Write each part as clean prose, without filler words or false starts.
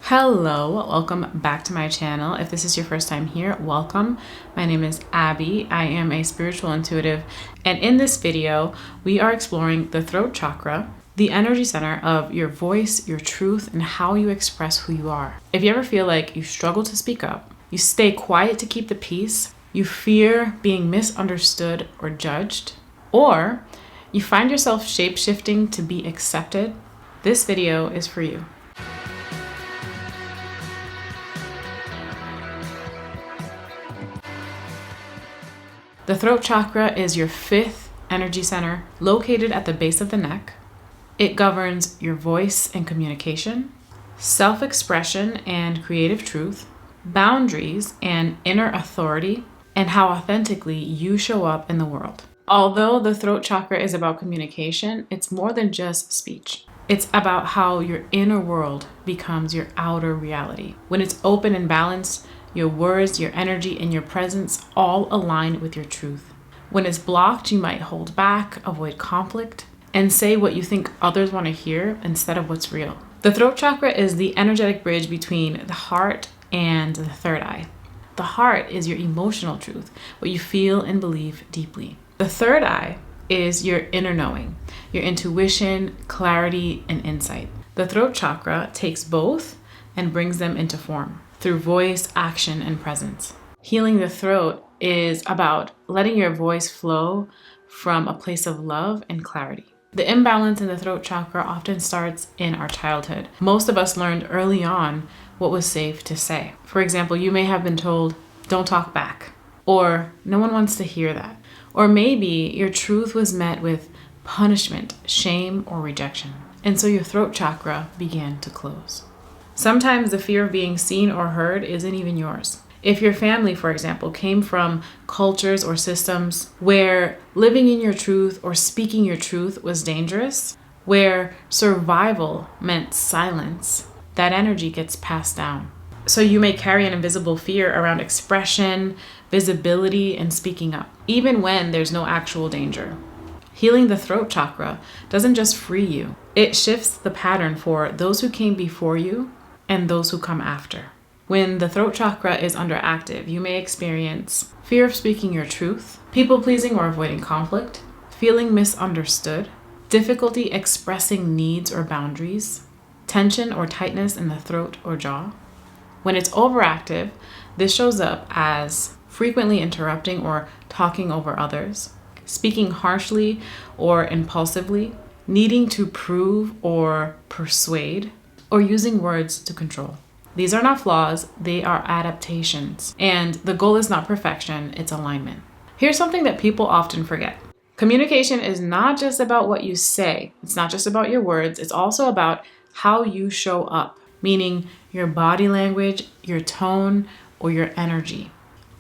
Hello, welcome back to my channel. If this is your first time here, welcome. My name is Abby. I am a spiritual intuitive, and in this video, we are exploring the throat chakra, the energy center of your voice, your truth, and how you express who you are. If you ever feel like you struggle to speak up, you stay quiet to keep the peace, you fear being misunderstood or judged, or you find yourself shape-shifting to be accepted, this video is for you. The throat chakra is your fifth energy center, located at the base of the neck. It governs your voice and communication, self-expression and creative truth, boundaries and inner authority, and how authentically you show up in the world. Although the throat chakra is about communication, it's more than just speech. It's about how your inner world becomes your outer reality. When it's open and balanced, your words, your energy, and your presence all align with your truth. When it's blocked, you might hold back, avoid conflict, and say what you think others want to hear instead of what's real. The throat chakra is the energetic bridge between the heart and the third eye. The heart is your emotional truth, what you feel and believe deeply. The third eye is your inner knowing, your intuition, clarity, and insight. The throat chakra takes both and brings them into form through voice, action, and presence. Healing the throat is about letting your voice flow from a place of love and clarity. The imbalance in the throat chakra often starts in our childhood. Most of us learned early on what was safe to say. For example, you may have been told, "Don't talk back," or "No one wants to hear that." Or maybe your truth was met with punishment, shame, or rejection. And so your throat chakra began to close. Sometimes the fear of being seen or heard isn't even yours. If your family, for example, came from cultures or systems where living in your truth or speaking your truth was dangerous, where survival meant silence, that energy gets passed down. So you may carry an invisible fear around expression, visibility, and speaking up, even when there's no actual danger. Healing the throat chakra doesn't just free you. It shifts the pattern for those who came before you and those who come after. When the throat chakra is underactive, you may experience fear of speaking your truth, people-pleasing or avoiding conflict, feeling misunderstood, difficulty expressing needs or boundaries, tension or tightness in the throat or jaw. When it's overactive, this shows up as frequently interrupting or talking over others, speaking harshly or impulsively, needing to prove or persuade, or using words to control. These are not flaws, they are adaptations. And the goal is not perfection, it's alignment. Here's something that people often forget. Communication is not just about what you say. It's not just about your words. It's also about how you show up, meaning your body language, your tone, or your energy.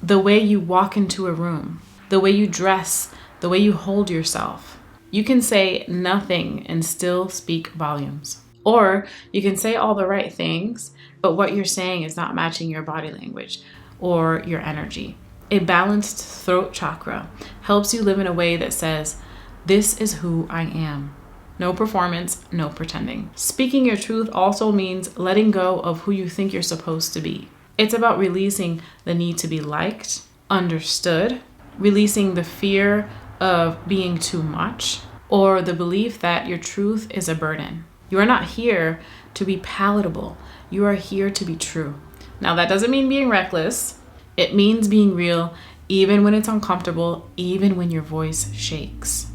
The way you walk into a room, the way you dress, the way you hold yourself. You can say nothing and still speak volumes. Or you can say all the right things, but what you're saying is not matching your body language or your energy. A balanced throat chakra helps you live in a way that says, "This is who I am." No performance, no pretending. Speaking your truth also means letting go of who you think you're supposed to be. It's about releasing the need to be liked, understood, releasing the fear of being too much, or the belief that your truth is a burden. You are not here to be palatable. You are here to be true. Now, that doesn't mean being reckless. It means being real, even when it's uncomfortable, even when your voice shakes,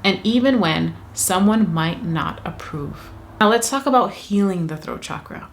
and even when someone might not approve. Now, let's talk about healing the throat chakra.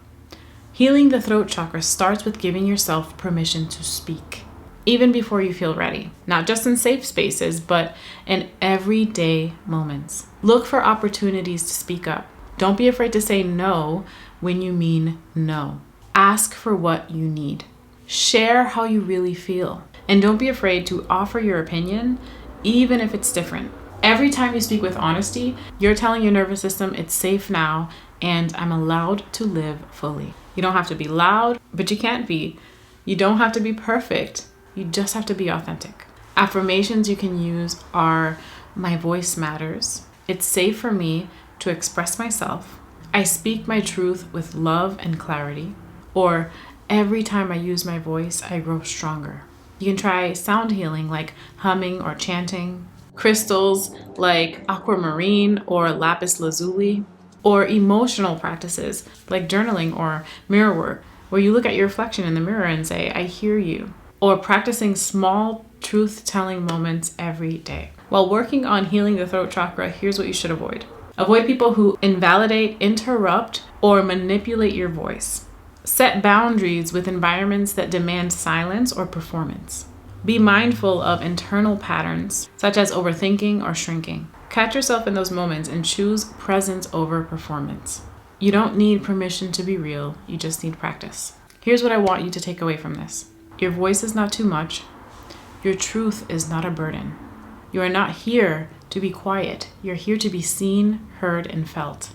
Healing the throat chakra starts with giving yourself permission to speak, even before you feel ready. Not just in safe spaces, but in everyday moments. Look for opportunities to speak up. Don't be afraid to say no when you mean no. Ask for what you need. Share how you really feel. And don't be afraid to offer your opinion, even if it's different. Every time you speak with honesty, you're telling your nervous system it's safe now and I'm allowed to live fully. You don't have to be loud, but you can't be. You don't have to be perfect. You just have to be authentic. Affirmations you can use are, "My voice matters. It's safe for me to express myself. I speak my truth with love and clarity. or every time I use my voice, I grow stronger. You can try sound healing like humming or chanting, crystals like Aquamarine or Lapis Lazuli, or emotional practices like journaling or mirror work, where you look at your reflection in the mirror and say, I hear you, or practicing small truth-telling moments every day. While working on healing the throat chakra, here's what you should avoid. Avoid people who invalidate, interrupt, or manipulate your voice. Set boundaries with environments that demand silence or performance. Be mindful of internal patterns, such as overthinking or shrinking. Catch yourself in those moments and choose presence over performance. You don't need permission to be real, you just need practice. Here's what I want you to take away from this. Your voice is not too much. Your truth is not a burden. You are not here to be quiet. You're here to be seen, heard, and felt.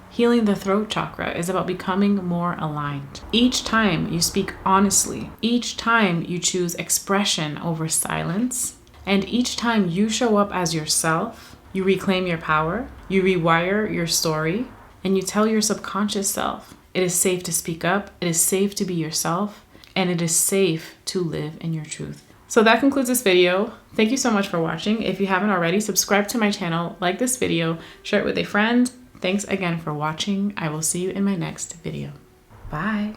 Healing the throat chakra is about becoming more aligned. Each time you speak honestly, each time you choose expression over silence, and each time you show up as yourself, you reclaim your power, you rewire your story, and you tell your subconscious self, it is safe to speak up, it is safe to be yourself, and it is safe to live in your truth. So that concludes this video. Thank you so much for watching. If you haven't already, subscribe to my channel, like this video, share it with a friend. Thanks again for watching. I will see you in my next video. Bye.